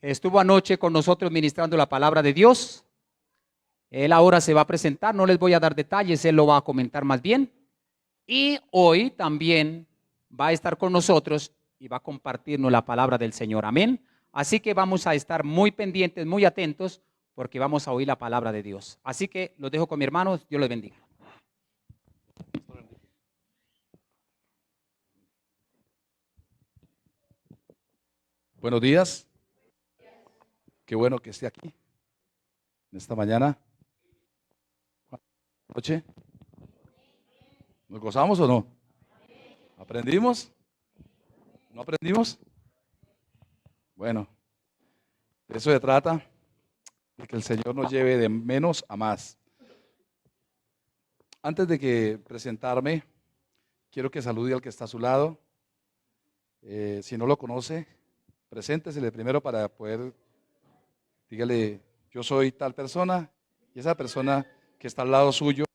Estuvo anoche con nosotros ministrando la palabra de Dios. Él ahora se va a presentar, no les voy a dar detalles, él lo va a comentar más bien. Y hoy también va a estar con nosotros y va a compartirnos la palabra del Señor. Amén. Así que vamos a estar muy pendientes, muy atentos, porque vamos a oír la palabra de Dios. Así que los dejo con mi hermano, Dios los bendiga. Buenos días, qué bueno que esté aquí en esta mañana, noche. ¿Nos gozamos o no? ¿Aprendimos? ¿No aprendimos? Bueno, de eso se trata, de que el Señor nos lleve de menos a más. Antes de que presentarme, quiero que salude al que está a su lado. Si no lo conoce, preséntesele primero para poder, dígale, yo soy tal persona, y esa persona que está al lado suyo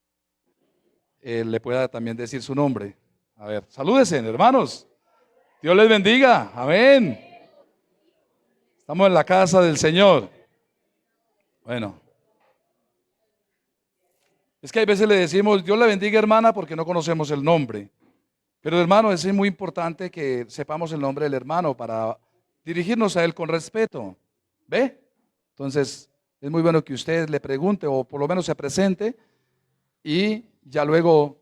le pueda también decir su nombre. A ver, salúdense, hermanos. Dios les bendiga. Amén. Estamos en la casa del Señor. Bueno, es que a veces le decimos, Dios le bendiga, hermana, porque no conocemos el nombre. Pero, hermano, es muy importante que sepamos el nombre del hermano para dirigirnos a él con respeto. ¿Ve? Entonces, es muy bueno que usted le pregunte o por lo menos se presente y ya luego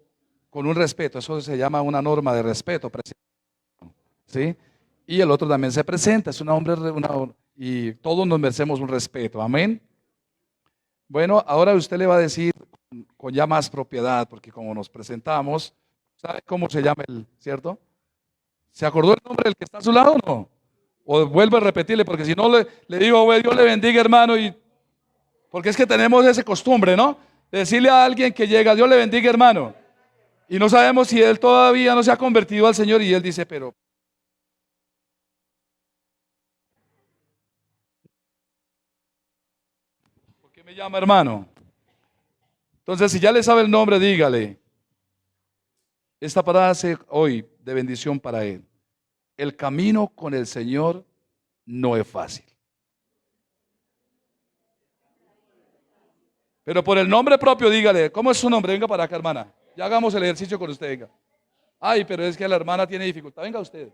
con un respeto. Eso se llama una norma de respeto. ¿Sí? Y el otro también se presenta. Es y todos nos merecemos un respeto. Amén. Bueno, ahora usted le va a decir con ya más propiedad, porque como nos presentamos, ¿sabe cómo se llama el, cierto? ¿Se acordó el nombre del que está a su lado o no? O vuelvo a repetirle, porque si no le digo, güey, Dios le bendiga, hermano, porque es que tenemos esa costumbre, ¿no? De decirle a alguien que llega, Dios le bendiga, hermano, y no sabemos si él todavía no se ha convertido al Señor, y él dice, pero ¿por qué me llama hermano? Entonces, si ya le sabe el nombre, dígale, esta frase hoy de bendición para él. El camino con el Señor no es fácil. Pero por el nombre propio, dígale, ¿cómo es su nombre? Venga para acá, hermana. Ya hagamos el ejercicio con usted, venga. Ay, pero es que la hermana tiene dificultad. Venga usted.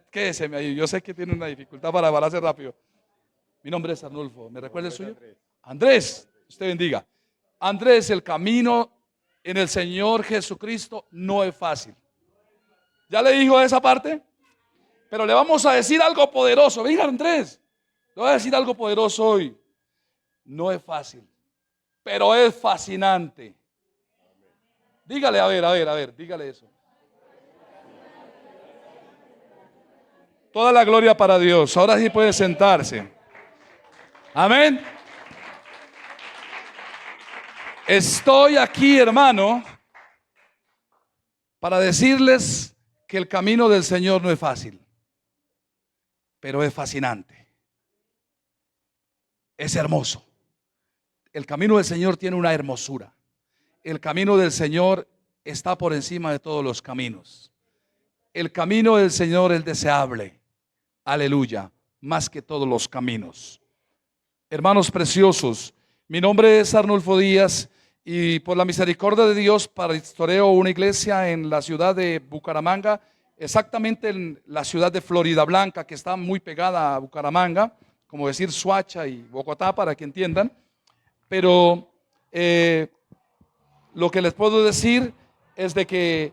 Quédese ahí. Yo sé que tiene una dificultad para hacer rápido. Mi nombre es Arnulfo. ¿Me recuerda el suyo? Andrés. Usted bendiga. Andrés, el camino en el Señor Jesucristo no es fácil. ¿Ya le dijo esa parte? Pero le vamos a decir algo poderoso. Venga, Andrés. Le voy a decir algo poderoso hoy. No es fácil, pero es fascinante. Dígale, a ver, dígale eso. Toda la gloria para Dios. Ahora sí puede sentarse. Amén. Estoy aquí, hermano, para decirles que el camino del Señor no es fácil, pero es fascinante. Es hermoso. El camino del Señor tiene una hermosura. El camino del Señor está por encima de todos los caminos. El camino del Señor es deseable. Aleluya. Más que todos los caminos. Hermanos preciosos, mi nombre es Arnulfo Díaz y por la misericordia de Dios pastoreo una iglesia en la ciudad de Bucaramanga, exactamente en la ciudad de Florida Blanca, que está muy pegada a Bucaramanga, como decir Soacha y Bogotá para que entiendan. Pero lo que les puedo decir es de que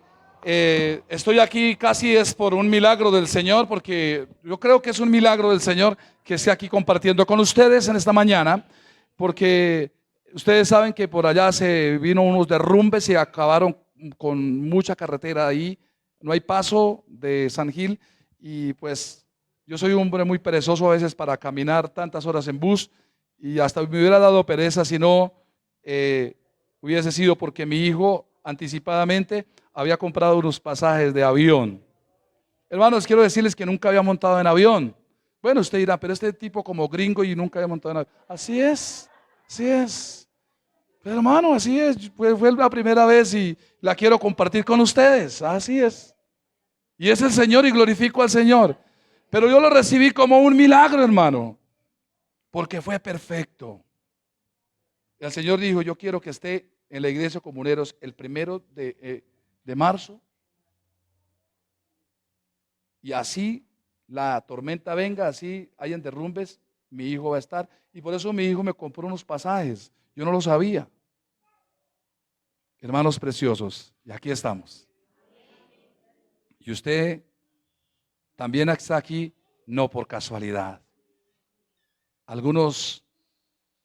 estoy aquí casi es por un milagro del Señor, porque yo creo que es un milagro del Señor que esté aquí compartiendo con ustedes en esta mañana, porque ustedes saben que por allá se vino unos derrumbes y acabaron con mucha carretera ahí, no hay paso de San Gil y pues yo soy un hombre muy perezoso a veces para caminar tantas horas en bus y hasta me hubiera dado pereza si no hubiese sido porque mi hijo anticipadamente había comprado unos pasajes de avión. Hermanos, quiero decirles que nunca había montado en avión. Bueno, usted dirá, pero este tipo como gringo y nunca había montado en avión. Así es, así es. Pero hermano, así es. Pues fue la primera vez y la quiero compartir con ustedes. Así es. Y es el Señor y glorifico al Señor. Pero yo lo recibí como un milagro, hermano, porque fue perfecto. El Señor dijo, yo quiero que esté en la iglesia Comuneros el 1 de marzo. Y así la tormenta venga, así hayan derrumbes, mi hijo va a estar. Y por eso mi hijo me compró unos pasajes. Yo no lo sabía. Hermanos preciosos, y aquí estamos. Y usted también está aquí, no por casualidad. Algunos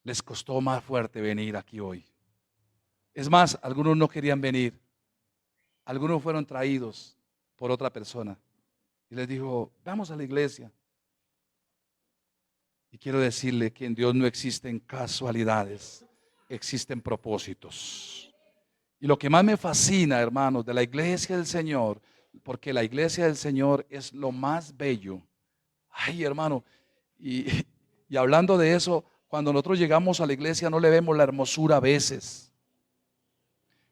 les costó más fuerte venir aquí hoy. Es más, algunos no querían venir. Algunos fueron traídos por otra persona. Y les dijo, vamos a la iglesia. Y quiero decirle que en Dios no existen casualidades, existen propósitos. Y lo que más me fascina, hermanos, de la iglesia del Señor, porque la iglesia del Señor es lo más bello. Ay, hermano, y hablando de eso, cuando nosotros llegamos a la iglesia no le vemos la hermosura a veces.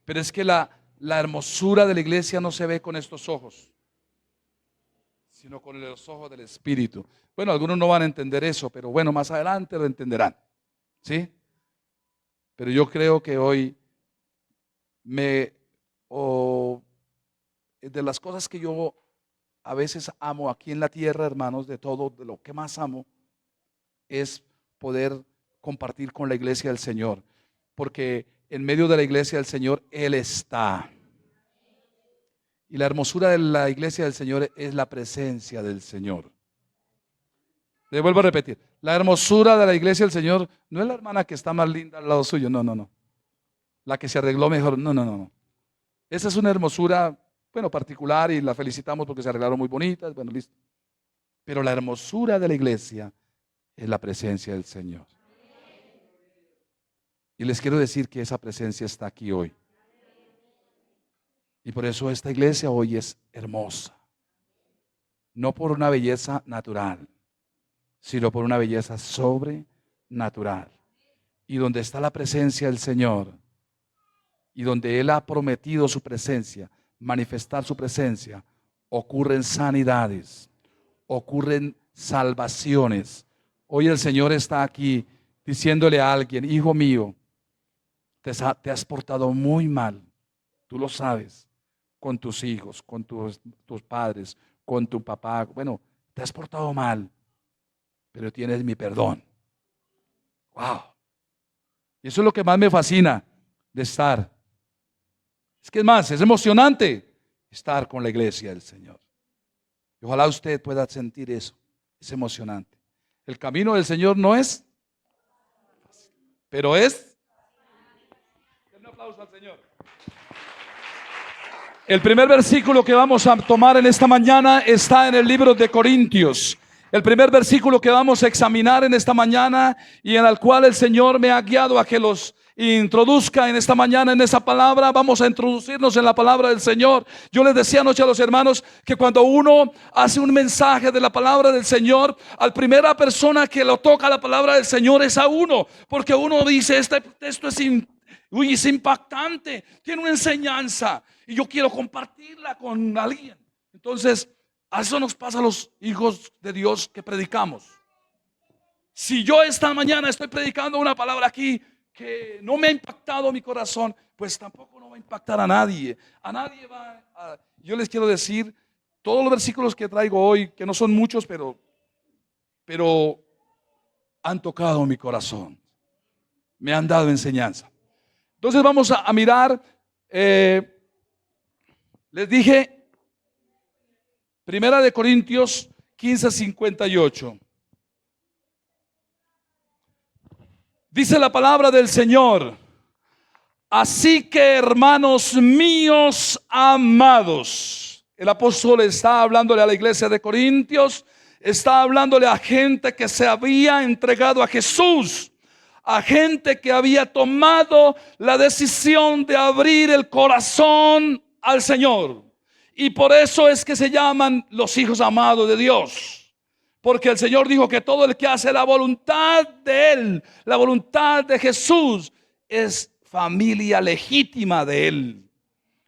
Pero es que la hermosura de la iglesia no se ve con estos ojos, sino con los ojos del Espíritu. Bueno, algunos no van a entender eso, pero bueno, más adelante lo entenderán. ¿Sí? Pero yo creo que hoy de las cosas que yo a veces amo aquí en la tierra, hermanos, de todo, de lo que más amo, es poder compartir con la iglesia del Señor. Porque en medio de la iglesia del Señor, Él está. Y la hermosura de la iglesia del Señor es la presencia del Señor. Le vuelvo a repetir, la hermosura de la iglesia del Señor no es la hermana que está más linda al lado suyo, no. La que se arregló mejor, no. Esa es una hermosura, bueno, particular y la felicitamos porque se arreglaron muy bonitas, bueno, listo. Pero la hermosura de la iglesia es la presencia del Señor. Y les quiero decir que esa presencia está aquí hoy. Y por eso esta iglesia hoy es hermosa. No por una belleza natural, sino por una belleza sobrenatural. Y donde está la presencia del Señor, y donde Él ha prometido su presencia, manifestar su presencia, ocurren sanidades, ocurren salvaciones. Hoy el Señor está aquí diciéndole a alguien, hijo mío, te has portado muy mal, tú lo sabes, con tus hijos, con tus padres, con tu papá, bueno, te has portado mal, pero tienes mi perdón. Wow. Y eso es lo que más me fascina de estar. Es que es más, es emocionante estar con la iglesia del Señor. Y ojalá usted pueda sentir eso. Es emocionante. El camino del Señor no es fácil, pero es. Un aplauso al Señor. El primer versículo que vamos a tomar en esta mañana está en el libro de Corintios. El primer versículo que vamos a examinar en esta mañana y en el cual el Señor me ha guiado a que los introduzca en esta mañana en esa palabra. Vamos a introducirnos en la palabra del Señor. Yo les decía anoche a los hermanos que cuando uno hace un mensaje de la palabra del Señor, a la primera persona que lo toca la palabra del Señor es a uno, porque uno dice, este texto es impactante, tiene una enseñanza y yo quiero compartirla con alguien. Entonces, a eso nos pasa a los hijos de Dios que predicamos. Si yo esta mañana estoy predicando una palabra aquí que no me ha impactado mi corazón, pues tampoco no va a impactar a nadie. A nadie va a... Yo les quiero decir, todos los versículos que traigo hoy, que no son muchos, pero han tocado mi corazón. Me han dado enseñanza. Entonces vamos a mirar, les dije, Primera de Corintios 15:58. Dice la palabra del Señor: así que, hermanos míos amados, el apóstol está hablándole a la iglesia de Corintios, está hablándole a gente que se había entregado a Jesús, a gente que había tomado la decisión de abrir el corazón al Señor. Y por eso es que se llaman los hijos amados de Dios. Porque el Señor dijo que todo el que hace la voluntad de Él, la voluntad de Jesús, es familia legítima de Él.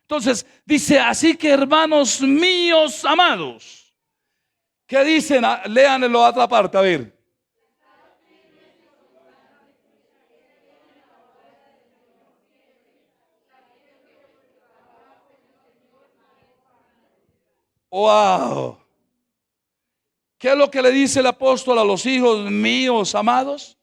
Entonces dice, así que hermanos míos amados, ¿Qué dicen? Léanlo a otra parte, a ver. Wow. ¿Qué es lo que le dice el apóstol a los hijos míos amados?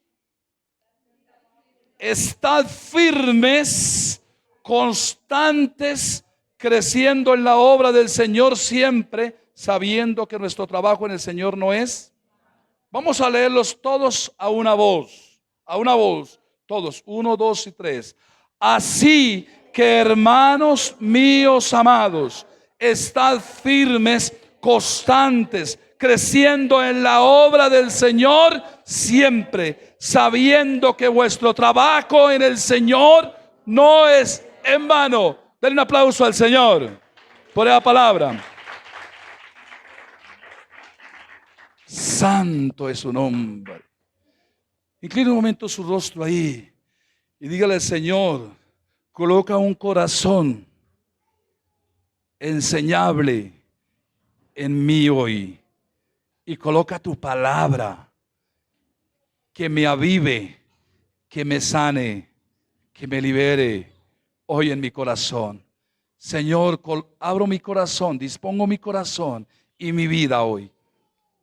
Estad firmes, constantes, creciendo en la obra del Señor siempre, sabiendo que nuestro trabajo en el Señor no es. Vamos a leerlos todos a una voz, todos, 1, 2 y 3. Así que, hermanos míos amados, estad firmes, constantes, creciendo en la obra del Señor siempre, sabiendo que vuestro trabajo en el Señor no es en vano. Denle un aplauso al Señor por esa palabra. Santo es su nombre. Incline un momento su rostro ahí y dígale al Señor, coloca un corazón enseñable en mí hoy. Y coloca tu palabra que me avive, que me sane, que me libere hoy en mi corazón. Señor, abro mi corazón, dispongo mi corazón y mi vida hoy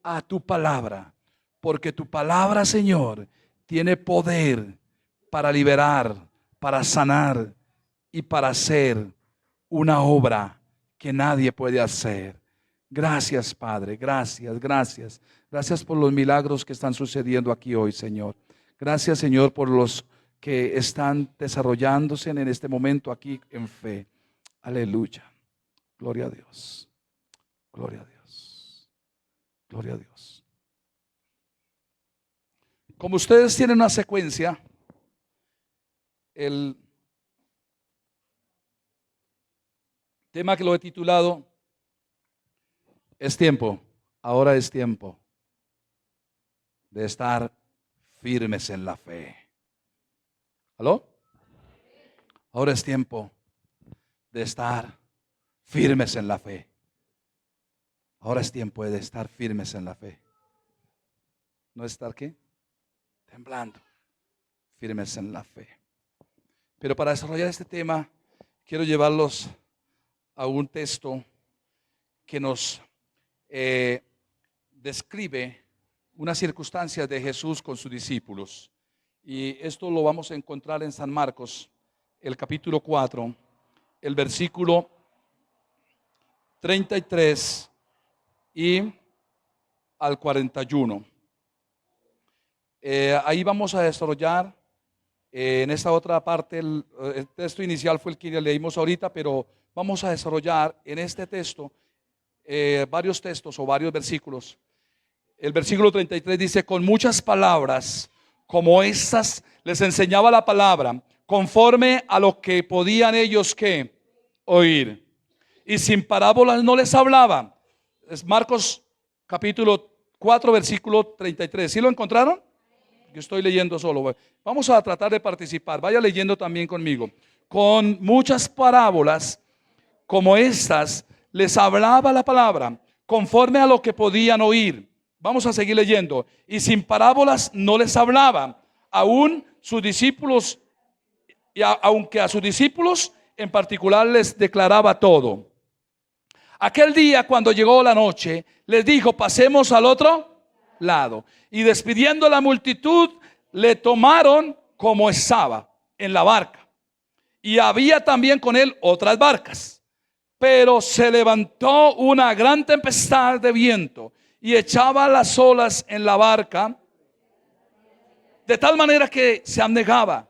a tu palabra, porque tu palabra, Señor, tiene poder para liberar, para sanar y para hacer una obra que nadie puede hacer. Gracias, Padre, gracias. Gracias por los milagros que están sucediendo aquí hoy, Señor. Gracias, Señor, por los que están desarrollándose en este momento aquí en fe. Aleluya. Gloria a Dios. Gloria a Dios. Gloria a Dios. Como ustedes tienen una secuencia, el tema que lo he titulado es tiempo, ahora es tiempo de estar firmes en la fe. ¿Aló? Ahora es tiempo de estar firmes en la fe. Ahora es tiempo de estar firmes en la fe. ¿No estar qué? Temblando. Firmes en la fe. Pero para desarrollar este tema, quiero llevarlos a un texto que nos describe una circunstancia de Jesús con sus discípulos. Y esto lo vamos a encontrar en San Marcos, el capítulo 4, el versículo 33 y al 41. Ahí vamos a desarrollar en esta otra parte, el texto inicial fue el que leímos ahorita, pero vamos a desarrollar en este texto varios textos o varios versículos. El versículo 33 dice: con muchas palabras como estas les enseñaba la palabra, conforme a lo que podían ellos que oír, y sin parábolas no les hablaba. Es Marcos capítulo 4 versículo 33. ¿Sí lo encontraron? Yo estoy leyendo solo. Vamos a tratar de participar. Vaya leyendo también conmigo. Con muchas parábolas como estas les hablaba la palabra, conforme a lo que podían oír. Vamos a seguir leyendo. Y sin parábolas no les hablaba, aún sus discípulos, aunque a sus discípulos en particular les declaraba todo. Aquel día, cuando llegó la noche, les dijo: pasemos al otro lado. Y despidiendo a la multitud, le tomaron como estaba en la barca. Y había también con él otras barcas. Pero se levantó una gran tempestad de viento y echaba las olas en la barca, de tal manera que se anegaba.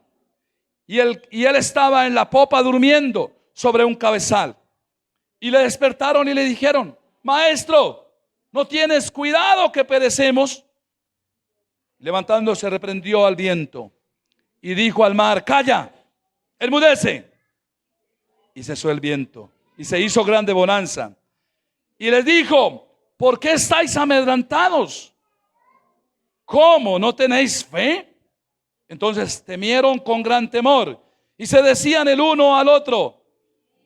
Y él estaba en la popa durmiendo sobre un cabezal. Y le despertaron y le dijeron: Maestro, ¿no tienes cuidado que perecemos? Levantándose, reprendió al viento y dijo al mar: calla, enmudece. Y cesó el viento y se hizo grande bonanza. Y les dijo: ¿por qué estáis amedrentados? ¿Cómo no tenéis fe? Entonces temieron con gran temor y se decían el uno al otro: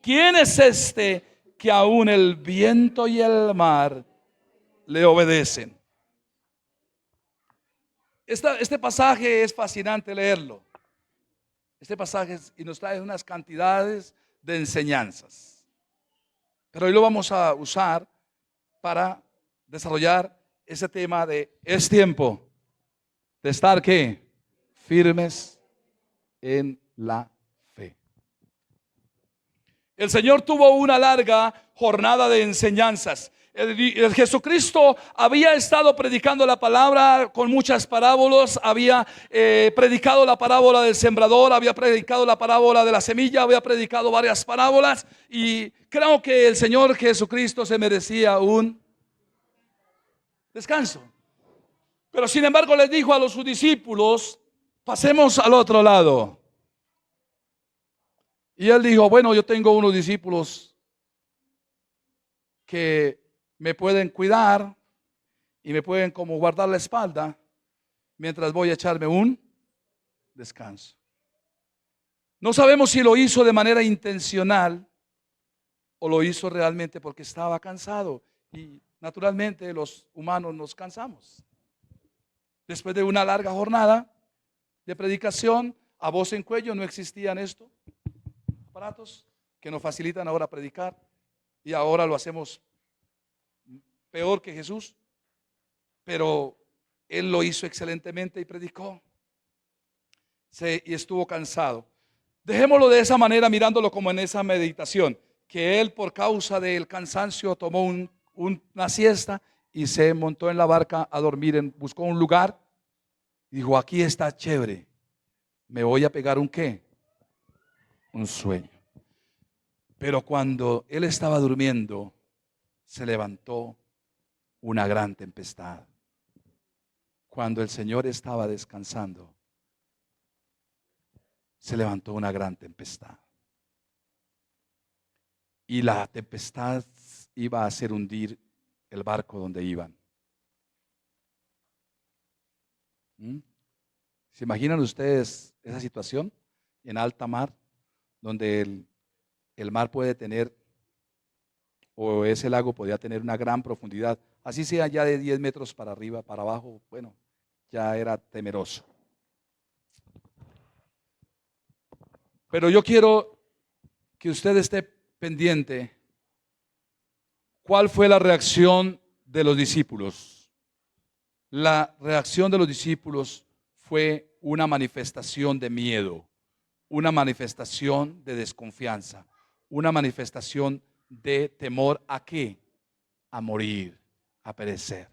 ¿quién es este que aún el viento y el mar le obedecen. Este pasaje es fascinante leerlo. Este pasaje y nos trae unas cantidades de enseñanzas. Pero hoy lo vamos a usar para desarrollar ese tema de es tiempo de estar ¿qué? Firmes en la fe. El Señor tuvo una larga jornada de enseñanzas. El Jesucristo había estado predicando la palabra con muchas parábolas, había predicado la parábola del sembrador, había predicado la parábola de la semilla, había predicado varias parábolas y creo que el Señor Jesucristo se merecía un descanso. Pero sin embargo les dijo a sus discípulos, pasemos al otro lado. Y él dijo, bueno, yo tengo unos discípulos que me pueden cuidar y me pueden como guardar la espalda mientras voy a echarme un descanso. No sabemos si lo hizo de manera intencional o lo hizo realmente porque estaba cansado. Y naturalmente los humanos nos cansamos. Después de una larga jornada de predicación, a voz en cuello, no existían estos aparatos que nos facilitan ahora predicar. Y ahora lo hacemos peor que Jesús, pero él lo hizo excelentemente y predicó. Y estuvo cansado. Dejémoslo de esa manera, mirándolo como en esa meditación, que él por causa del cansancio tomó una siesta y se montó en la barca a dormir, buscó un lugar y dijo, aquí está chévere, me voy a pegar un ¿qué? Un sueño. Pero cuando él estaba durmiendo, se levantó una gran tempestad. Cuando el Señor estaba descansando, se levantó una gran tempestad. Y la tempestad iba a hacer hundir el barco donde iban. ¿Se imaginan ustedes esa situación en alta mar, donde el mar puede tener, o ese lago podía tener una gran profundidad, así sea ya de 10 metros para arriba, para abajo, bueno, ya era temeroso. Pero yo quiero que usted esté pendiente. ¿Cuál fue la reacción de los discípulos? La reacción de los discípulos fue una manifestación de miedo, una manifestación de desconfianza, una manifestación de temor ¿a qué? A morir, a perecer.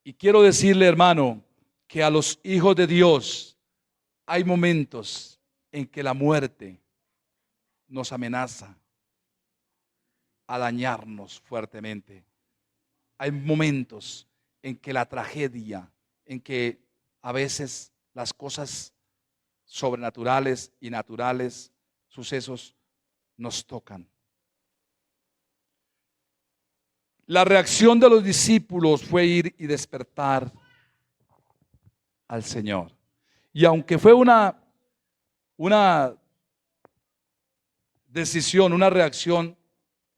Y quiero decirle, hermano, que a los hijos de Dios hay momentos en que la muerte nos amenaza a dañarnos fuertemente. Hay momentos en que la tragedia, en que a veces las cosas sobrenaturales y naturales, sucesos, nos tocan. La reacción de los discípulos fue ir y despertar al Señor. Y aunque fue una decisión, una reacción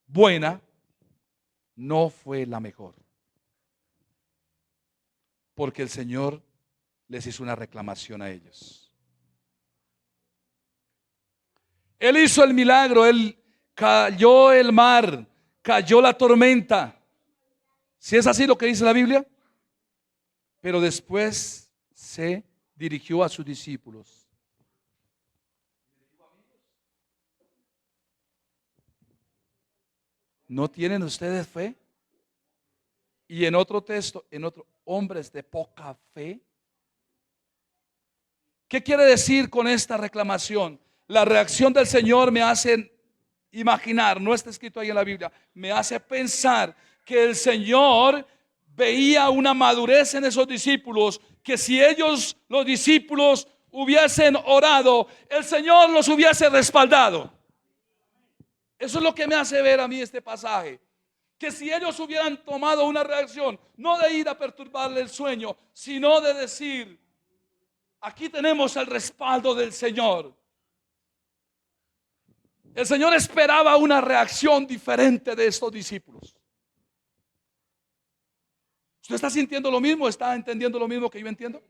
buena, no fue la mejor. Porque el Señor les hizo una reclamación a ellos. Él hizo el milagro, él cayó el mar, cayó la tormenta. Si es así lo que dice la Biblia. Pero después se dirigió a sus discípulos. ¿No tienen ustedes fe? Y en otro texto, hombres de poca fe. ¿Qué quiere decir con esta reclamación? La reacción del Señor me hace imaginar, no está escrito ahí en la Biblia, me hace pensar que el Señor veía una madurez en esos discípulos, que si ellos, los discípulos, hubiesen orado, el Señor los hubiese respaldado. Eso es lo que me hace ver a mí este pasaje. Que si ellos hubieran tomado una reacción, no de ir a perturbarle el sueño, sino de decir, aquí tenemos el respaldo del Señor. El Señor esperaba una reacción diferente de estos discípulos. ¿Usted está sintiendo lo mismo? ¿Está entendiendo lo mismo que yo entiendo?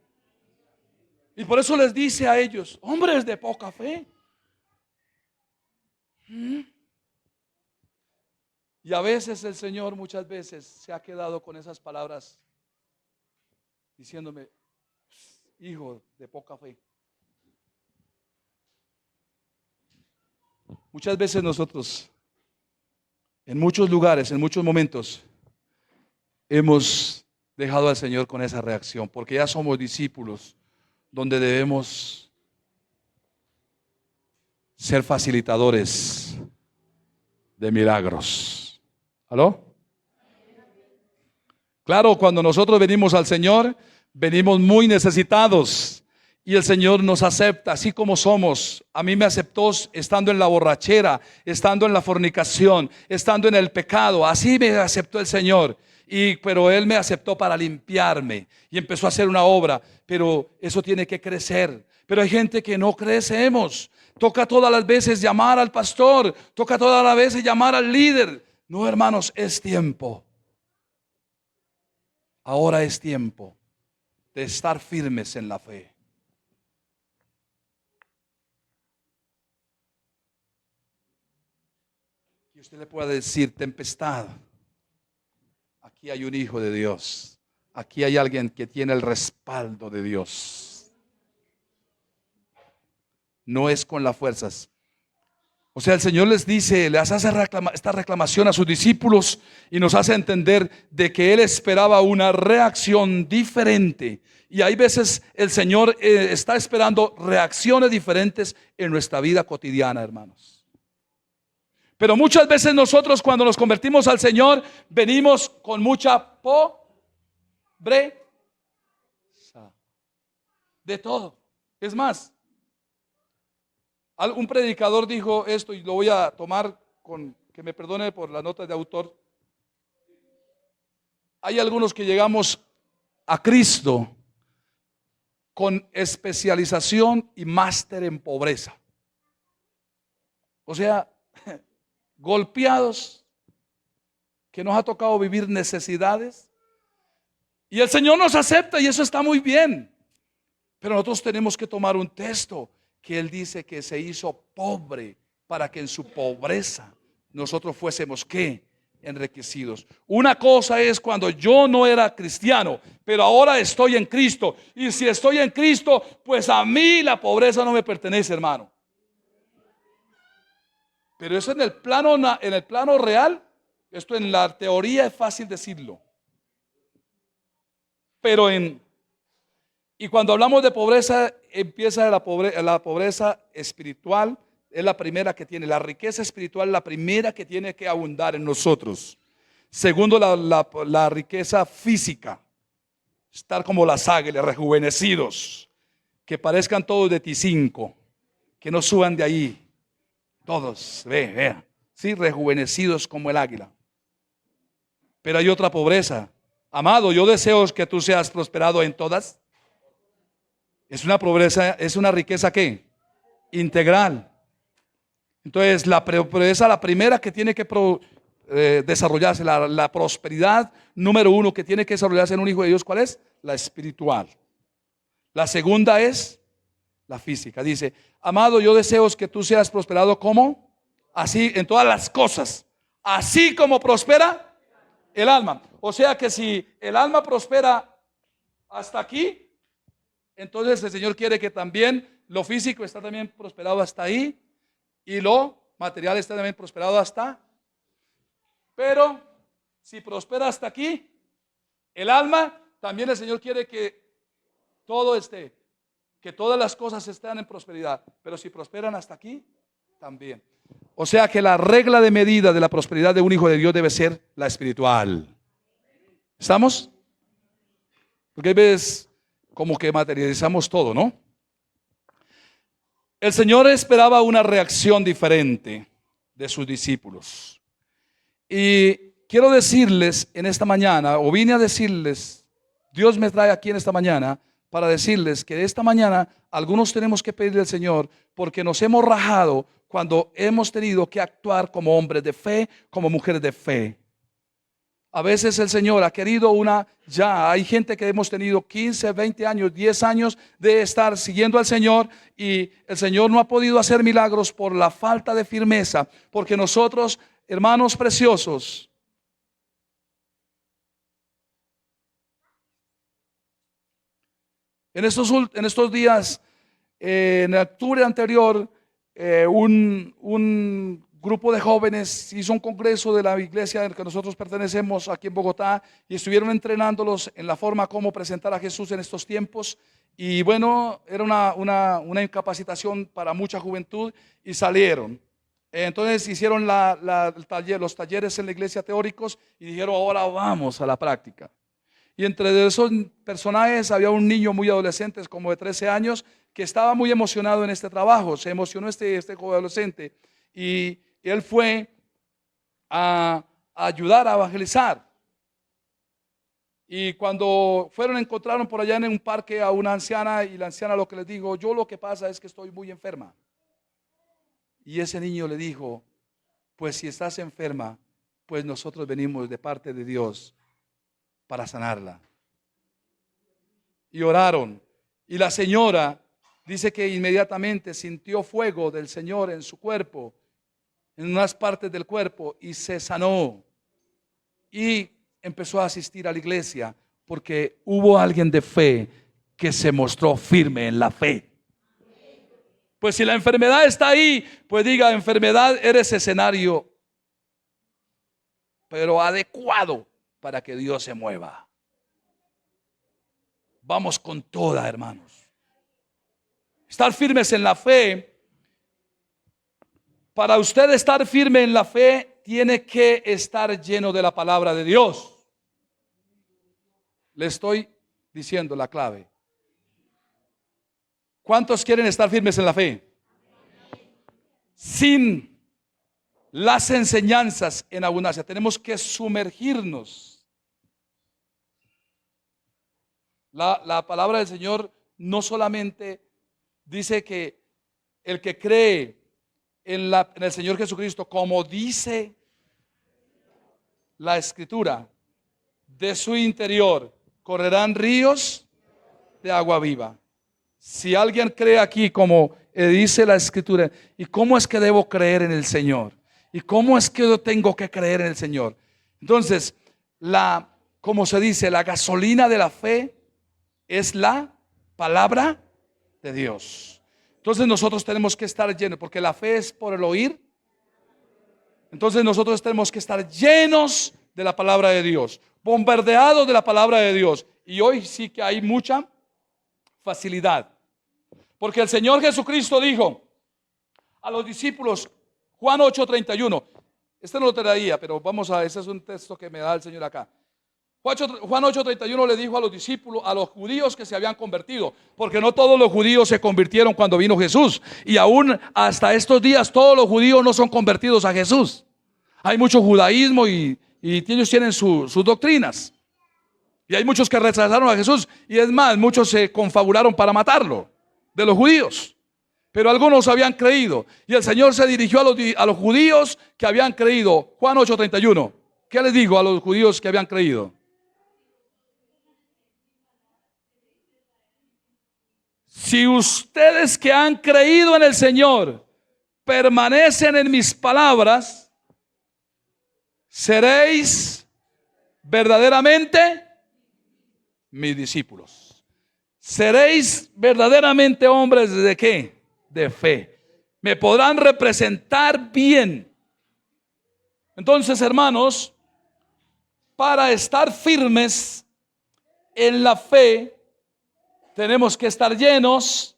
Y por eso les dice a ellos, hombres de poca fe. Y a veces el Señor, muchas veces, se ha quedado con esas palabras diciéndome, hijo de poca fe. Muchas veces nosotros, en muchos lugares, en muchos momentos, hemos dejado al Señor con esa reacción, porque ya somos discípulos, donde debemos ser facilitadores de milagros. ¿Aló? Claro, cuando nosotros venimos al Señor, venimos muy necesitados y el Señor nos acepta así como somos. A mí me aceptó estando en la borrachera, estando en la fornicación, estando en el pecado. Así me aceptó el Señor. Pero Él me aceptó para limpiarme y empezó a hacer una obra. Pero eso tiene que crecer. Pero hay gente que no crecemos. Toca todas las veces llamar al pastor, toca todas las veces llamar al líder. No, hermanos, es tiempo. Ahora es tiempo de estar firmes en la fe. Y usted le puede decir, tempestad, aquí hay un hijo de Dios. Aquí hay alguien que tiene el respaldo de Dios. No es con las fuerzas. O sea, el Señor les dice, les hace esta reclamación a sus discípulos y nos hace entender de que Él esperaba una reacción diferente. Y hay veces el Señor está esperando reacciones diferentes en nuestra vida cotidiana, hermanos. Pero muchas veces nosotros cuando nos convertimos al Señor, venimos con mucha pobreza de todo. Es más, un predicador dijo esto y lo voy a tomar con, que me perdone por la nota de autor. Hay algunos que llegamos a Cristo con especialización y máster en pobreza. O sea, golpeados, que nos ha tocado vivir necesidades. Y el Señor nos acepta y eso está muy bien. Pero nosotros tenemos que tomar un texto que Él dice que se hizo pobre para que en su pobreza nosotros fuésemos ¿qué? Enriquecidos. Una cosa es cuando yo no era cristiano, pero ahora estoy en Cristo. Y si estoy en Cristo, pues a mí la pobreza no me pertenece, hermano. Pero eso en el plano real, esto en la teoría es fácil decirlo. Pero y cuando hablamos de pobreza, empieza la pobreza espiritual, es la primera que tiene. La riqueza espiritual es la primera que tiene que abundar en nosotros. Segundo, la riqueza física, estar como las águilas, rejuvenecidos, que parezcan todos de T5, que no suban de ahí. Todos, vean, sí, rejuvenecidos como el águila. Pero hay otra pobreza. Amado, yo deseo que tú seas prosperado en todas. Es una pobreza, es una riqueza ¿qué? Integral. Entonces la pobreza, la primera que tiene que desarrollarse, la prosperidad número uno que tiene que desarrollarse en un hijo de Dios, ¿cuál es? La espiritual. La segunda es la física. Dice, amado, yo deseo que tú seas prosperado como, así en todas las cosas, así como prospera el alma. O sea que si el alma prospera hasta aquí, entonces el Señor quiere que también lo físico está también prosperado hasta ahí y lo material está también prosperado hasta. Pero si prospera hasta aquí, el alma, también el Señor quiere que todo esté, que todas las cosas estén en prosperidad. Pero si prosperan hasta aquí, también. O sea que la regla de medida de la prosperidad de un hijo de Dios debe ser la espiritual. ¿Estamos? Porque hay veces como que materializamos todo, ¿no? El Señor esperaba una reacción diferente de sus discípulos. Y quiero decirles en esta mañana, o vine a decirles, Dios me trae aquí en esta mañana para decirles que esta mañana algunos tenemos que pedirle al Señor porque nos hemos rajado cuando hemos tenido que actuar como hombres de fe, como mujeres de fe. A veces el Señor ha querido hay gente que hemos tenido 15, 20 años, 10 años de estar siguiendo al Señor y el Señor no ha podido hacer milagros por la falta de firmeza, porque nosotros, hermanos preciosos, en estos días, en octubre anterior, un grupo de jóvenes hizo un congreso de la iglesia en la que nosotros pertenecemos aquí en Bogotá y estuvieron entrenándolos en la forma como presentar a Jesús en estos tiempos. Y bueno, era una incapacitación para mucha juventud y salieron. Entonces hicieron los talleres en la iglesia teóricos y dijeron, ahora vamos a la práctica. Y entre esos personajes había un niño muy adolescente, como de 13 años, que estaba muy emocionado en este trabajo. Se emocionó este joven adolescente y él fue a ayudar a evangelizar. Y cuando encontraron por allá en un parque a una anciana y la anciana lo que les dijo, yo lo que pasa es que estoy muy enferma. Y ese niño le dijo, pues si estás enferma, pues nosotros venimos de parte de Dios para sanarla. Y oraron. Y la señora dice que inmediatamente sintió fuego del Señor en su cuerpo, en unas partes del cuerpo, y se sanó. Y empezó a asistir a la iglesia porque hubo alguien de fe que se mostró firme en la fe. Pues si la enfermedad está ahí, pues diga, enfermedad, eres escenario, pero adecuado para que Dios se mueva. Vamos con toda, hermanos. Estar firmes en la fe. Para usted estar firme en la fe, tiene que estar lleno de la palabra de Dios. Le estoy diciendo la clave. ¿Cuántos quieren estar firmes en la fe? Sin las enseñanzas en abundancia. Tenemos que sumergirnos. La palabra del Señor no solamente dice que el que cree en el Señor Jesucristo, como dice la Escritura, de su interior correrán ríos de agua viva. Si alguien cree aquí como dice la Escritura, ¿y cómo es que debo creer en el Señor? ¿Y cómo es que yo tengo que creer en el Señor? Entonces, como se dice, la gasolina de la fe es la palabra de Dios. Entonces nosotros tenemos que estar llenos, porque la fe es por el oír. Entonces nosotros tenemos que estar llenos de la palabra de Dios, bombardeados de la palabra de Dios. Y hoy sí que hay mucha facilidad, porque el Señor Jesucristo dijo a los discípulos, Juan 8:31, este no lo traía, pero ese es un texto que me da el Señor acá. Juan 8:31 le dijo a los discípulos, a los judíos que se habían convertido, porque no todos los judíos se convirtieron cuando vino Jesús, y aún hasta estos días todos los judíos no son convertidos a Jesús. Hay mucho judaísmo y ellos tienen sus doctrinas, y hay muchos que rechazaron a Jesús, y es más, muchos se confabularon para matarlo, de los judíos, pero algunos habían creído, y el Señor se dirigió a los judíos que habían creído. Juan 8:31, ¿qué les digo a los judíos que habían creído? Si ustedes que han creído en el Señor permanecen en mis palabras, seréis verdaderamente mis discípulos. Seréis verdaderamente hombres de ¿qué? De fe. Me podrán representar bien. Entonces, hermanos, para estar firmes en la fe, tenemos que estar llenos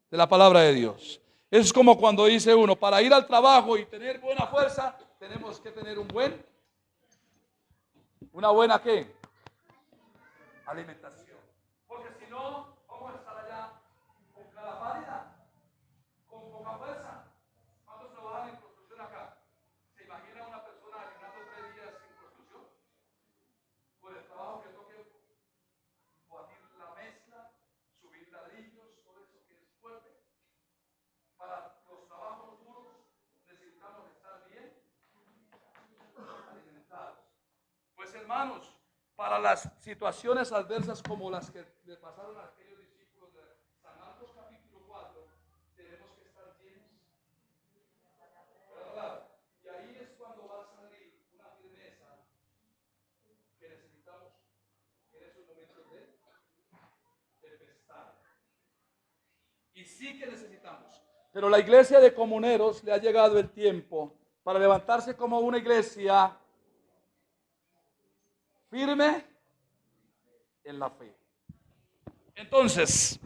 de la palabra de Dios. Es como cuando dice uno, para ir al trabajo y tener buena fuerza, tenemos que tener una buena ¿qué? Alimentación. Porque si no, vamos a estar allá con cada pálida, con poca fuerza. ¿Cuántos trabajan en construcción acá? ¿Se imagina una persona ayunando 3 días sin construcción? Por el trabajo que toque, batir la mezcla, subir ladrillos, todo eso que es fuerte. Para los trabajos duros necesitamos estar bien alimentados. Pues hermanos, para las situaciones adversas como las que le pasaron a aquellos discípulos de San Marcos capítulo 4, tenemos que estar llenos, ¿verdad? Y ahí es cuando va a salir una firmeza que necesitamos en esos momentos de tempestad. Y sí que necesitamos. Pero la iglesia de comuneros le ha llegado el tiempo para levantarse como una iglesia firme en la fe. Entonces,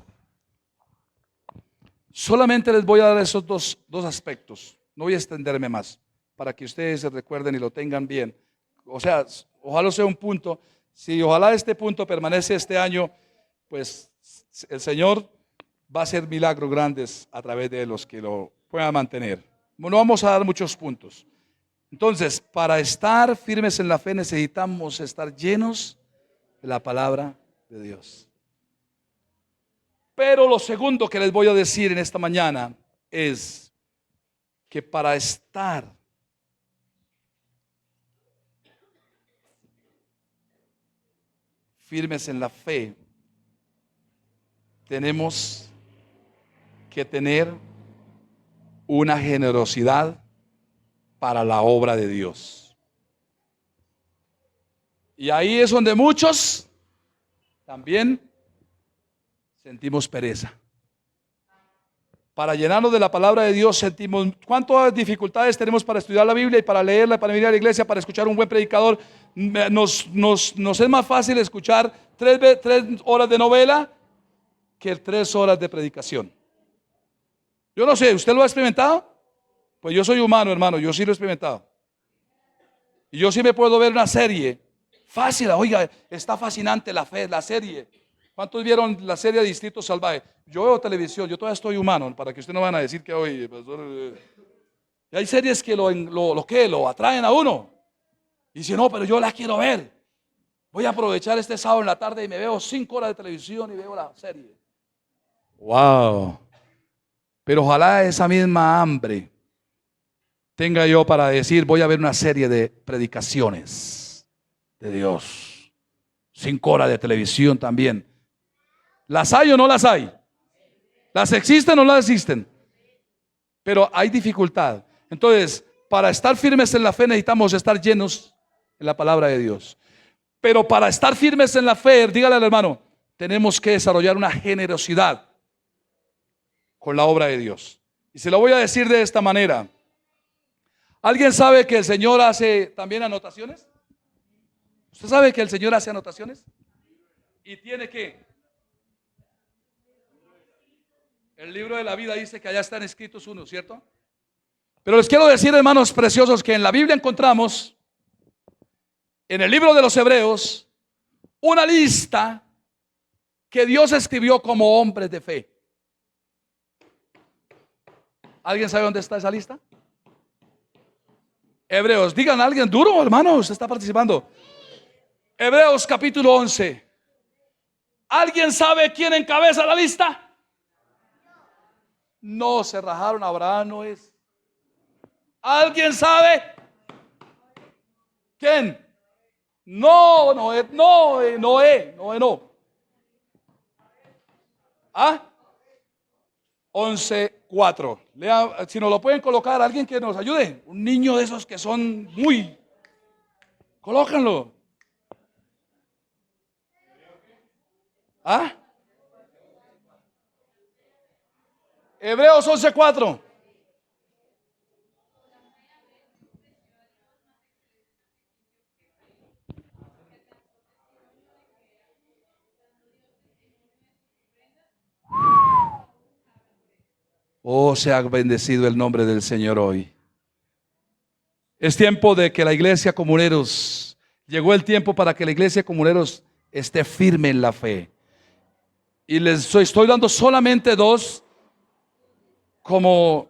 solamente les voy a dar esos dos aspectos. No voy a extenderme más para que ustedes se recuerden y lo tengan bien. O sea, ojalá sea un punto. Si ojalá este punto permanece este año, pues el Señor va a hacer milagros grandes a través de los que lo puedan mantener. No vamos a dar muchos puntos. Entonces, para estar firmes en la fe necesitamos estar llenos de la palabra de Dios. Pero lo segundo que les voy a decir en esta mañana es que para estar firmes en la fe tenemos que tener una generosidad para la obra de Dios. Y ahí es donde muchos también sentimos pereza. Para llenarnos de la palabra de Dios sentimos, ¿cuántas dificultades tenemos para estudiar la Biblia y para leerla, para venir a la iglesia, para escuchar un buen predicador? Nos es más fácil escuchar 3 horas de novela que 3 horas de predicación. Yo no sé, ¿usted lo ha experimentado? Pues yo soy humano, hermano, yo sí lo he experimentado. Y yo sí me puedo ver una serie fácil, oiga, está fascinante la fe, la serie. ¿Cuántos vieron la serie de Distrito Salvaje? Yo veo televisión, yo todavía estoy humano, para que ustedes no van a decir que hoy, pastor, y hay series que lo atraen a uno. Y dice, no, pero yo la quiero ver. Voy a aprovechar este sábado en la tarde y me veo 5 horas de televisión y veo la serie. Wow. Pero ojalá esa misma hambre tenga yo para decir, voy a ver una serie de predicaciones de Dios. 5 horas de televisión también. ¿Las hay o no las hay? ¿Las existen o no las existen? Pero hay dificultad. Entonces, para estar firmes en la fe necesitamos estar llenos en la palabra de Dios. Pero para estar firmes en la fe, dígale al hermano, tenemos que desarrollar una generosidad con la obra de Dios. Y se lo voy a decir de esta manera. ¿Alguien sabe que el Señor hace también anotaciones? ¿Usted sabe que el Señor hace anotaciones? ¿Y tiene qué? El libro de la vida dice que allá están escritos unos, ¿cierto? Pero les quiero decir, hermanos preciosos, que en la Biblia encontramos, en el libro de los Hebreos, una lista que Dios escribió como hombres de fe. ¿Alguien sabe dónde está esa lista? Hebreos, digan a alguien duro, hermano, usted está participando. Hebreos capítulo 11. ¿Alguien sabe quién encabeza la lista? No, se rajaron, Abraham no es. ¿Alguien sabe? ¿Quién? No, Noé, no. ¿Ah? 11:4. Lea, si nos lo pueden colocar, alguien que nos ayude. Un niño de esos que son muy. Colócanlo. ¿Ah? Hebreos 11:4. Oh, sea bendecido el nombre del Señor hoy. Es tiempo de que la iglesia comuneros, llegó el tiempo para que la iglesia comuneros esté firme en la fe. Y les estoy dando solamente como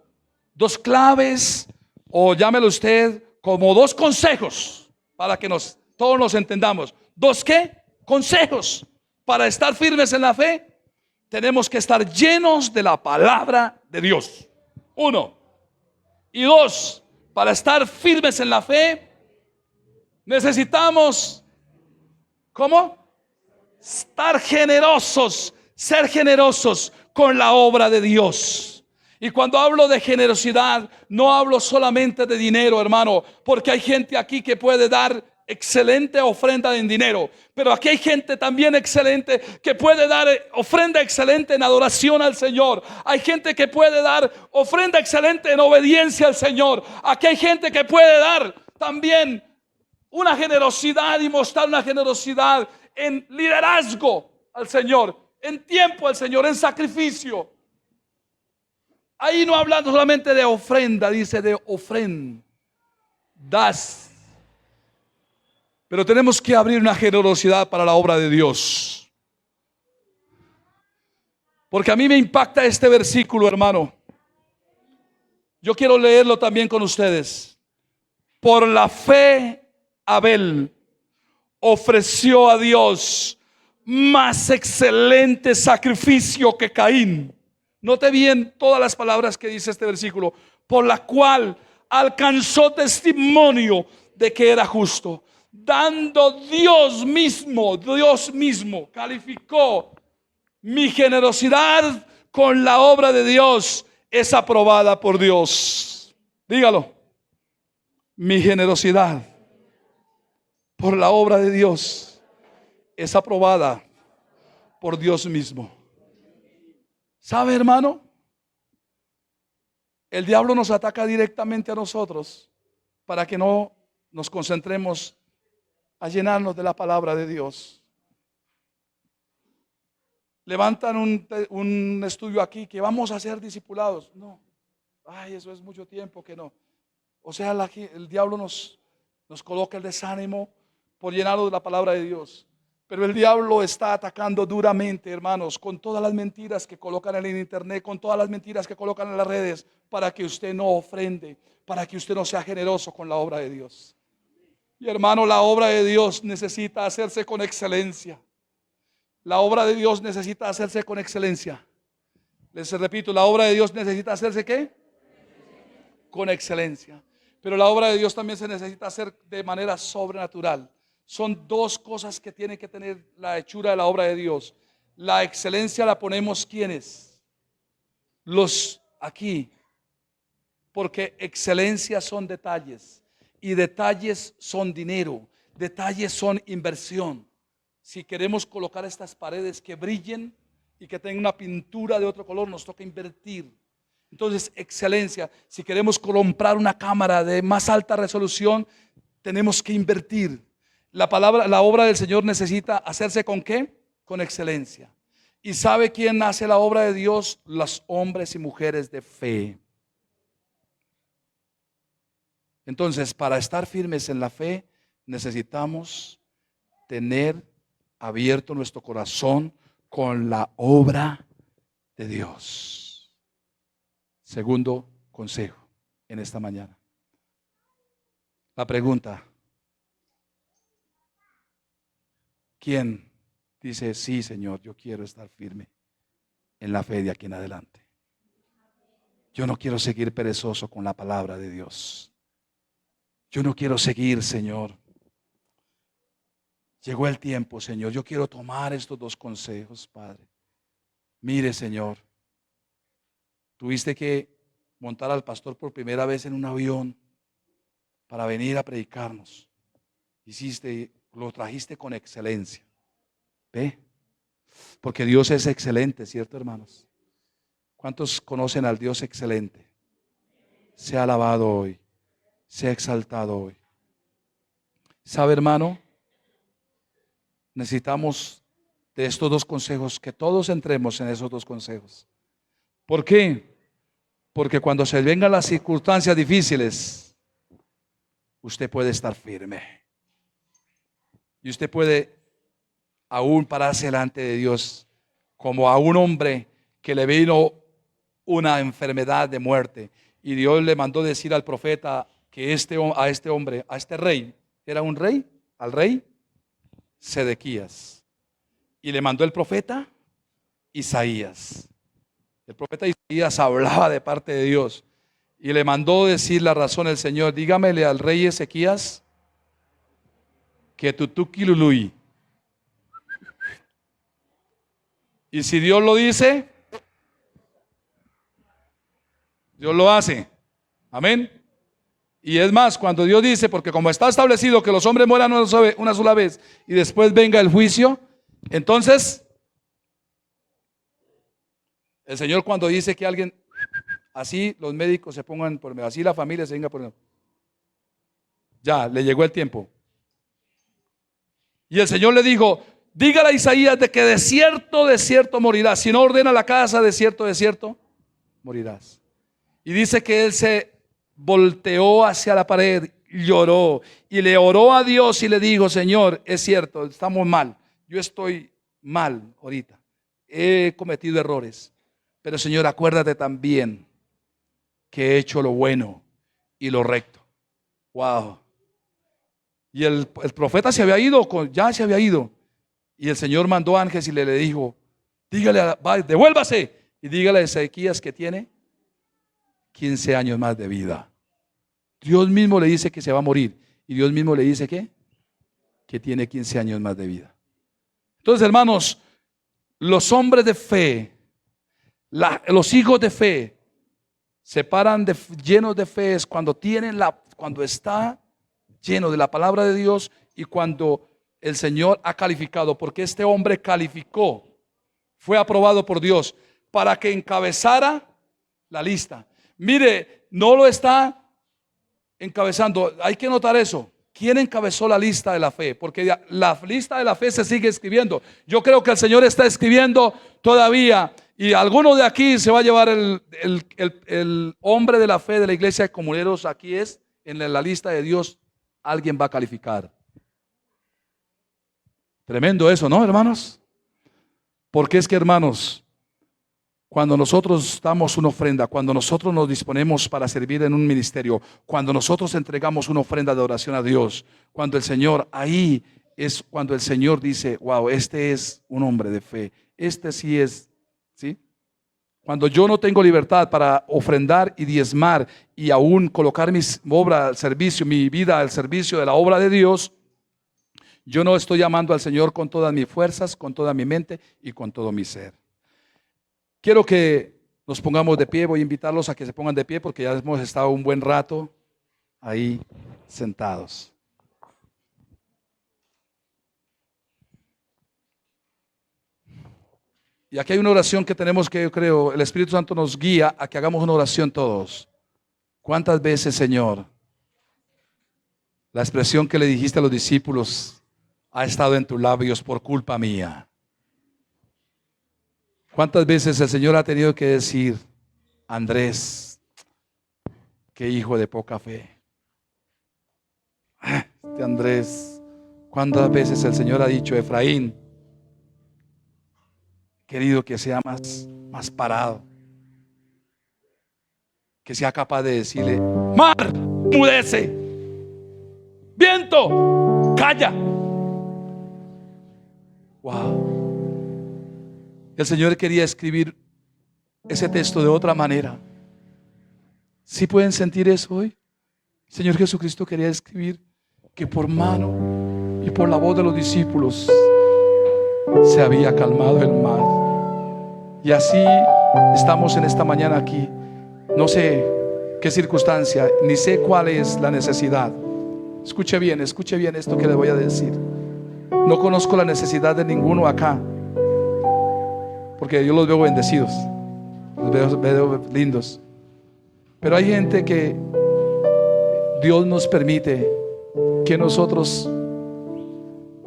dos claves, o llámelo usted como 2 consejos para que todos nos entendamos. ¿2 qué? Consejos para estar firmes en la fe. Tenemos que estar llenos de la palabra de Dios. 1. Y 2, para estar firmes en la fe, necesitamos ¿Cómo? Estar generosos, ser generosos con la obra de Dios. Y cuando hablo de generosidad, no hablo solamente de dinero, hermano, porque hay gente aquí que puede dar excelente ofrenda en dinero, pero aquí hay gente también excelente que puede dar ofrenda excelente en adoración al Señor. Hay gente que puede dar ofrenda excelente en obediencia al Señor. Aquí hay gente que puede dar también una generosidad y mostrar una generosidad en liderazgo al Señor, en tiempo al Señor, en sacrificio. Ahí no hablando solamente de ofrenda, dice de ofrendas. Pero tenemos que abrir una generosidad para la obra de Dios. Porque a mí me impacta este versículo, hermano. Yo quiero leerlo también con ustedes. Por la fe, Abel ofreció a Dios más excelente sacrificio que Caín. Note bien todas las palabras que dice este versículo. Por la cual alcanzó testimonio de que era justo, dando Dios mismo calificó mi generosidad con la obra de Dios, es aprobada por Dios. Dígalo. Mi generosidad por la obra de Dios es aprobada por Dios mismo. ¿Sabe, hermano? El diablo nos ataca directamente a nosotros para que no nos concentremos a llenarnos de la palabra de Dios. Levantan un estudio aquí que vamos a ser discipulados. No, ay, eso es mucho tiempo que no. O sea, el diablo nos coloca el desánimo por llenarlo de la palabra de Dios. Pero el diablo está atacando duramente, hermanos, con todas las mentiras que colocan en el internet, con todas las mentiras que colocan en las redes, para que usted no ofrende, para que usted no sea generoso con la obra de Dios. Y hermano, la obra de Dios necesita hacerse con excelencia. La obra de Dios necesita hacerse con excelencia. Les repito, la obra de Dios necesita hacerse ¿qué? Con excelencia. Pero la obra de Dios también se necesita hacer de manera sobrenatural. Son dos cosas que tiene que tener la hechura de la obra de Dios. La excelencia la ponemos ¿quiénes? Los aquí. Porque excelencia son detalles. Y detalles son dinero. Detalles son inversión. Si queremos colocar estas paredes que brillen y que tengan una pintura de otro color, nos toca invertir. Entonces, excelencia. Si queremos comprar una cámara de más alta resolución, tenemos que invertir. La obra del Señor necesita hacerse ¿con qué? Con excelencia. ¿Y sabe quién hace la obra de Dios? Los hombres y mujeres de fe. Entonces, para estar firmes en la fe, necesitamos tener abierto nuestro corazón con la obra de Dios. Segundo consejo en esta mañana. La pregunta: ¿quién dice, sí, Señor, yo quiero estar firme en la fe de aquí en adelante? Yo no quiero seguir perezoso con la palabra de Dios. Yo no quiero seguir, Señor. Llegó el tiempo, Señor. Yo quiero tomar estos dos consejos, Padre. Mire, Señor, tuviste que montar al pastor por primera vez en un avión para venir a predicarnos. Lo trajiste con excelencia. ¿Ve? Porque Dios es excelente, ¿cierto, hermanos? ¿Cuántos conocen al Dios excelente? Sea alabado hoy, sea exaltado hoy. ¿Sabe, hermano? Necesitamos de estos dos consejos, que todos entremos en esos dos consejos. ¿Por qué? Porque cuando se vengan las circunstancias difíciles, usted puede estar firme. Y usted puede aún pararse delante de Dios como a un hombre que le vino una enfermedad de muerte. Y Dios le mandó decir al profeta que a este rey, ¿era un rey? Al rey Sedequías. Y le mandó el profeta Isaías. El profeta Isaías hablaba de parte de Dios. Y le mandó decir la razón del Señor: dígamele al rey Ezequías que tutuquilului, Y si Dios lo dice, Dios lo hace. Amén. Y es más, cuando Dios dice, porque como está establecido que los hombres mueran una sola vez y después venga el juicio, entonces el Señor cuando dice que alguien, así los médicos se pongan por medio, así la familia se venga por medio, ya le llegó el tiempo. Y el Señor le dijo, dígale a Isaías de que de cierto morirás. Si no ordena la casa, de cierto morirás. Y dice que él se volteó hacia la pared, lloró y le oró a Dios y le dijo, Señor, es cierto, estamos mal. Yo estoy mal ahorita. He cometido errores. Pero Señor, acuérdate también que he hecho lo bueno y lo recto. Wow. Y el profeta se había ido, ya se había ido. Y el Señor mandó ángeles y le dijo, dígale, devuélvase y dígale a Ezequías que tiene 15 años más de vida. Dios mismo le dice que se va a morir. Y Dios mismo le dice que tiene 15 años más de vida. Entonces, hermanos, los hombres de fe, los hijos de fe, se paran llenos de fe es cuando está lleno de la palabra de Dios y cuando el Señor ha calificado, porque este hombre calificó, fue aprobado por Dios para que encabezara la lista. Mire, no lo está encabezando, hay que notar eso. ¿Quién encabezó la lista de la fe? Porque la lista de la fe se sigue escribiendo. Yo creo que el Señor está escribiendo todavía. Y alguno de aquí se va a llevar el hombre de la fe de la iglesia de comuneros. Aquí es, en la lista de Dios, alguien va a calificar. Tremendo eso, ¿no, hermanos? Porque es que, hermanos, cuando nosotros damos una ofrenda, cuando nosotros nos disponemos para servir en un ministerio, cuando nosotros entregamos una ofrenda de oración a Dios, cuando el Señor, ahí es cuando el Señor dice, wow, este es un hombre de fe, este sí es, ¿sí? Cuando yo no tengo libertad para ofrendar y diezmar y aún colocar mi obra al servicio, mi vida al servicio de la obra de Dios, yo no estoy llamando al Señor con todas mis fuerzas, con toda mi mente y con todo mi ser. Quiero que nos pongamos de pie, voy a invitarlos a que se pongan de pie porque ya hemos estado un buen rato ahí sentados. Y aquí hay una oración que tenemos que, yo creo, el Espíritu Santo nos guía a que hagamos una oración todos. ¿Cuántas veces, Señor, la expresión que le dijiste a los discípulos ha estado en tus labios por culpa mía? ¿Cuántas veces el Señor ha tenido que decir, Andrés, qué hijo de poca fe? Andrés, ¿cuántas veces el Señor ha dicho, Efraín, querido, que sea más parado, que sea capaz de decirle, mar, mudece, viento, calla? Wow. El Señor quería escribir ese texto de otra manera. ¿Sí pueden sentir eso hoy? El Señor Jesucristo quería escribir que por mano y por la voz de los discípulos se había calmado el mar. Y así estamos en esta mañana aquí. No sé qué circunstancia, ni sé cuál es la necesidad. Escuche bien esto que le voy a decir. No conozco la necesidad de ninguno acá, porque yo los veo bendecidos, los veo lindos. Pero hay gente que Dios nos permite que nosotros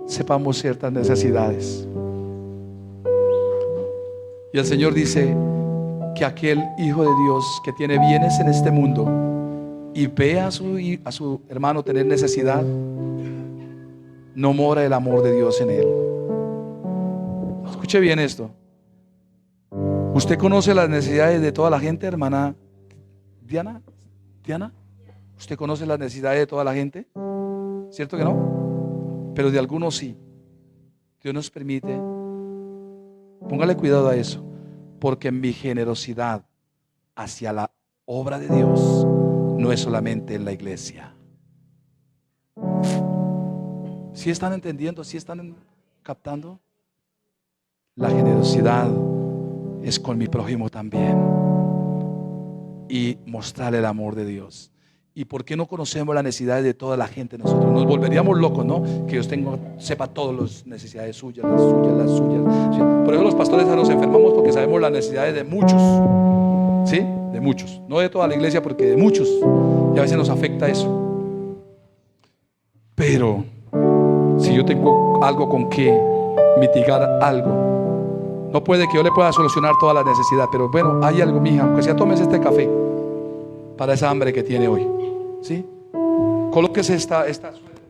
sepamos ciertas necesidades. Y el Señor dice que aquel hijo de Dios que tiene bienes en este mundo y ve a su hermano tener necesidad, no mora el amor de Dios en él. Escuche bien esto. ¿Usted conoce las necesidades de toda la gente, hermana Diana? ¿Usted conoce las necesidades de toda la gente? ¿Cierto que no? Pero de algunos sí. Dios nos permite. Póngale cuidado a eso, porque mi generosidad hacia la obra de Dios no es solamente en la iglesia. ¿Sí están entendiendo? ¿Sí están captando? la generosidad es con mi prójimo también. Y mostrarle el amor de Dios. ¿Y por qué no conocemos las necesidades de toda la gente? Nosotros nos volveríamos locos, ¿no? Que Dios sepa todas las necesidades suyas, las suyas, las suyas. ¿Sí? Por eso los pastores nos enfermamos, porque sabemos las necesidades de muchos. ¿Sí? De muchos. No de toda la iglesia, porque de muchos. Y a veces nos afecta eso. Pero si yo tengo algo con que mitigar algo, no puede que yo le pueda solucionar toda la necesidad, pero bueno, hay algo, mija, aunque sea tómese este café para esa hambre que tiene hoy. ¿Sí? Colóquese esta suéter.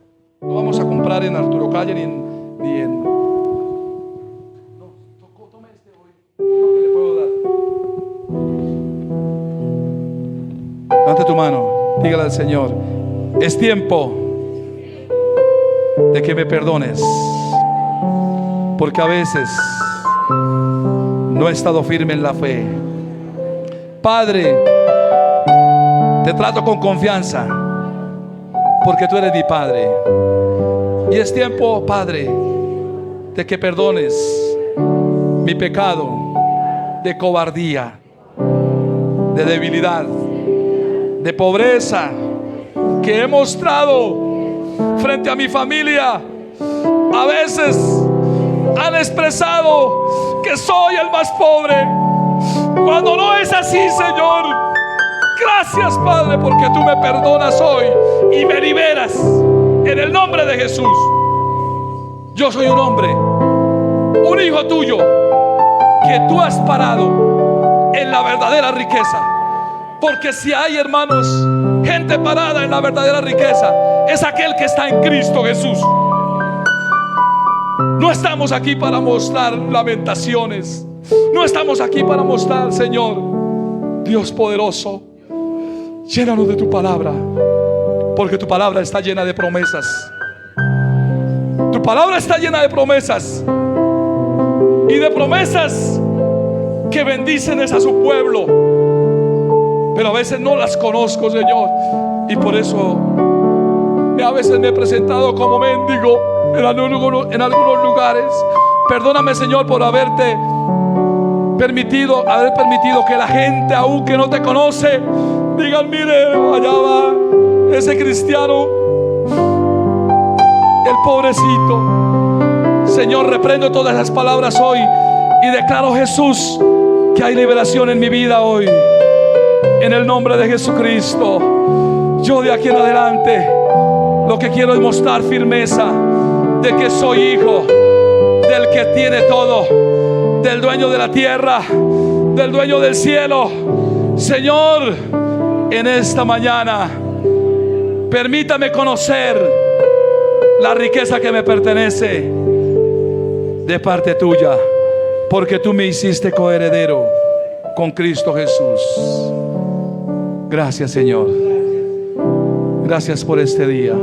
No vamos a comprar en Arturo Calle ni en no, tome este hoy. Lo que le puedo dar. Levante tu mano, dígale al Señor: es tiempo de que me perdones, porque a veces no he estado firme en la fe. Padre, te trato con confianza, porque tú eres mi Padre. Y es tiempo, Padre, de que perdones mi pecado de cobardía, de debilidad, de pobreza que he mostrado frente a mi familia. A veces han expresado que soy el más pobre, cuando no es así, Señor. Gracias, Padre, porque tú me perdonas hoy y me liberas en el nombre de Jesús. Yo soy un hombre, un hijo tuyo, que tú has parado en la verdadera riqueza. Porque si hay, hermanos, gente parada en la verdadera riqueza, es aquel que está en Cristo Jesús. No estamos aquí para mostrar lamentaciones. No estamos aquí para mostrar, Señor, Dios poderoso, llénanos de tu palabra, porque tu palabra está llena de promesas. Tu palabra está llena de promesas, y de promesas que bendicen a su pueblo, pero a veces no las conozco, Señor, y por eso a veces me he presentado como mendigo en algunos lugares. Perdóname, Señor, por haber permitido que la gente, aún que no te conoce, digan: mire, allá va ese cristiano, el pobrecito. Señor, reprendo todas esas palabras hoy y declaro, Jesús, que hay liberación en mi vida hoy, en el nombre de Jesucristo. Yo de aquí en adelante lo que quiero es mostrar firmeza de que soy hijo del que tiene todo, del dueño de la tierra, del dueño del cielo. Señor, en esta mañana permítame conocer la riqueza que me pertenece de parte tuya, porque tú me hiciste coheredero con Cristo Jesús. Gracias, Señor. Gracias por este día.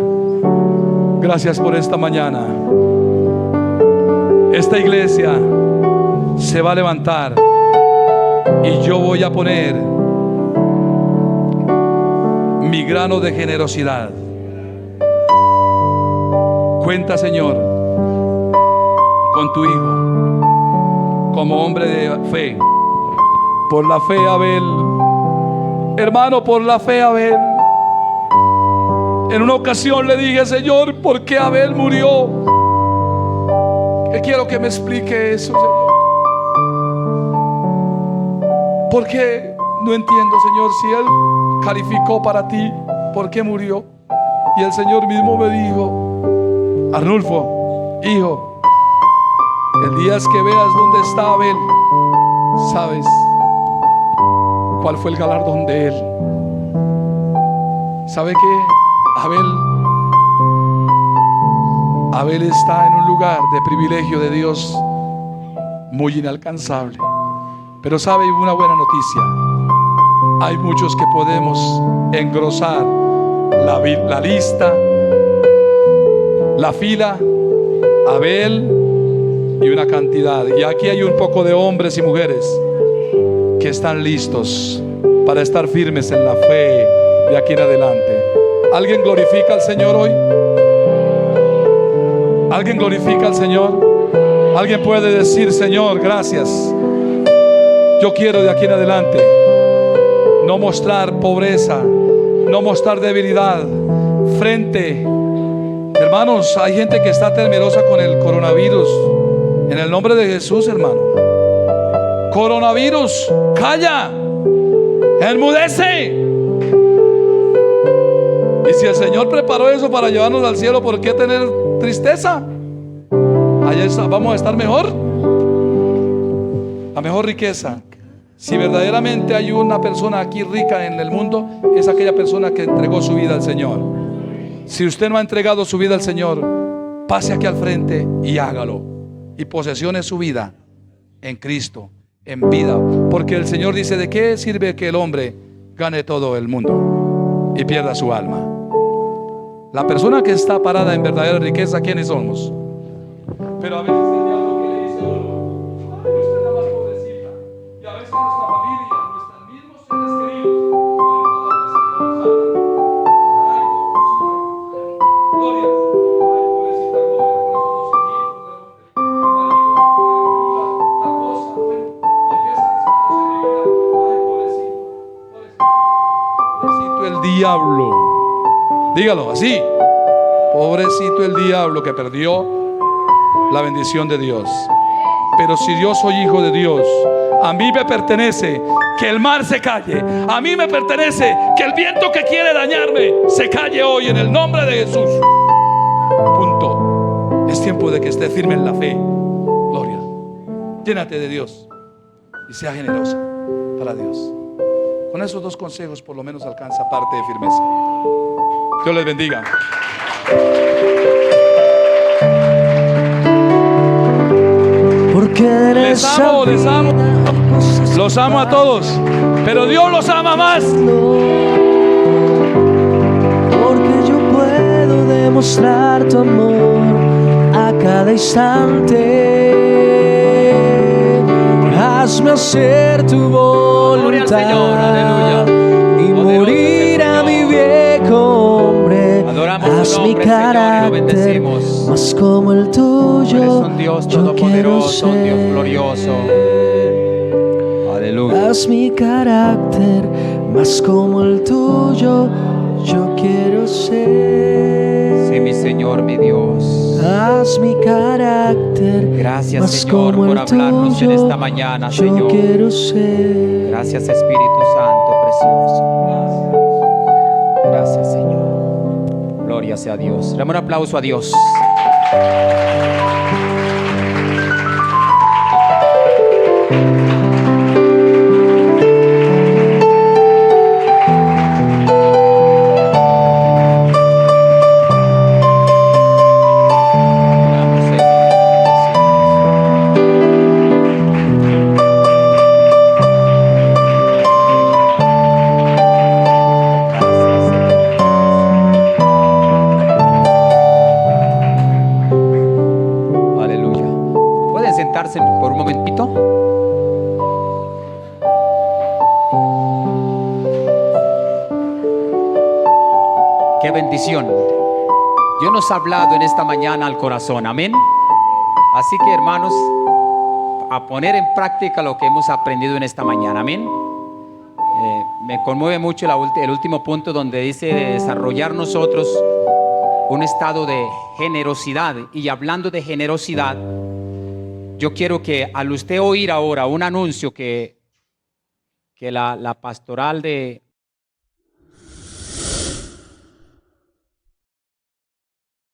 Gracias por esta mañana. Esta iglesia se va a levantar y yo voy a poner mi grano de generosidad. Cuenta, Señor, con tu hijo como hombre de fe. Por la fe, Abel, hermano, por la fe, Abel. En una ocasión le dije: Señor, ¿por qué Abel murió? Que quiero que me explique eso, Señor. ¿Por qué? No entiendo, Señor, si Él calificó para ti, ¿por qué murió? Y el Señor mismo me dijo: Arnulfo, hijo, el día que veas dónde está Abel, sabes cuál fue el galardón de él. ¿Sabe qué? Abel está en un lugar de privilegio de Dios muy inalcanzable. Pero sabe, una buena noticia: hay muchos que podemos engrosar la lista, la fila. Abel y una cantidad. Y aquí hay un poco de hombres y mujeres que están listos para estar firmes en la fe de aquí en adelante. ¿Alguien glorifica al Señor hoy? ¿Alguien glorifica al Señor? Alguien puede decir: Señor, gracias. Yo quiero de aquí en adelante no mostrar pobreza, no mostrar debilidad frente. Hermanos, hay gente que está temerosa con el coronavirus. En el nombre de Jesús, hermano. Coronavirus, calla, enmudece. Y si el Señor preparó eso para llevarnos al cielo, ¿por qué tener tristeza? Allá vamos a estar mejor. La mejor riqueza, si verdaderamente hay una persona aquí rica en el mundo, es aquella persona que entregó su vida al Señor. Si usted no ha entregado su vida al Señor, pase aquí al frente y hágalo, y posesione su vida en Cristo, en vida. Porque el Señor dice: ¿de qué sirve que el hombre gane todo el mundo y pierda su alma? La persona que está parada en verdadera riqueza, ¿quiénes somos? Pero a veces el diablo, que le dice a uno: ay, usted es la más pobrecita. Y a veces nuestra familia, nuestros mismos seres queridos, Gloria, ay, pobrecita Gloria, con esos dos hijitos, el marido, tal cosa, y empiezan a decir: ay, pobrecito, pobrecito el diablo. Dígalo así: pobrecito el diablo que perdió la bendición de Dios. Pero si yo soy hijo de Dios, a mí me pertenece que el mar se calle. A mí me pertenece que el viento que quiere dañarme se calle hoy en el nombre de Jesús. Punto. Es tiempo de que esté firme en la fe. Gloria. Llénate de Dios y sea generosa para Dios. Con esos dos consejos por lo menos alcanza parte de firmeza. Dios les bendiga. Porque Les amo, les amo. Los amo a todos, pero Dios los ama más. Porque yo puedo demostrar tu amor a cada instante. Hazme hacer tu Gloria al Señor, voluntad aleluya. y Poderoso morir es el a mi Señor. viejo hombre. Adoramos Haz su mi nombre, Señor, y lo carácter bendecimos. más como el Tú tuyo. eres un Dios yo todopoderoso, un Dios quiero glorioso. ser. Aleluya. Haz mi carácter más como el tuyo, yo quiero ser. Sí, mi Señor, mi Dios. Haz mi carácter Gracias, más Señor, como por el hablarnos en tuyo, esta mañana, yo Señor. quiero ser. Gracias, Espíritu Santo precioso. Gracias, Señor. Gloria sea a Dios. Dame un aplauso a Dios. Oramos, Señor. Gracias, Señor. Aleluya. ¿Pueden sentarse por un momentito? Qué bendición. Dios nos ha hablado en esta mañana al corazón. Amén. Así que, hermanos, a poner en práctica lo que hemos aprendido en esta mañana. Amén. Me conmueve mucho el último punto donde dice de desarrollar nosotros un estado de generosidad. Y hablando de generosidad, yo quiero que al usted oír ahora un anuncio que la pastoral de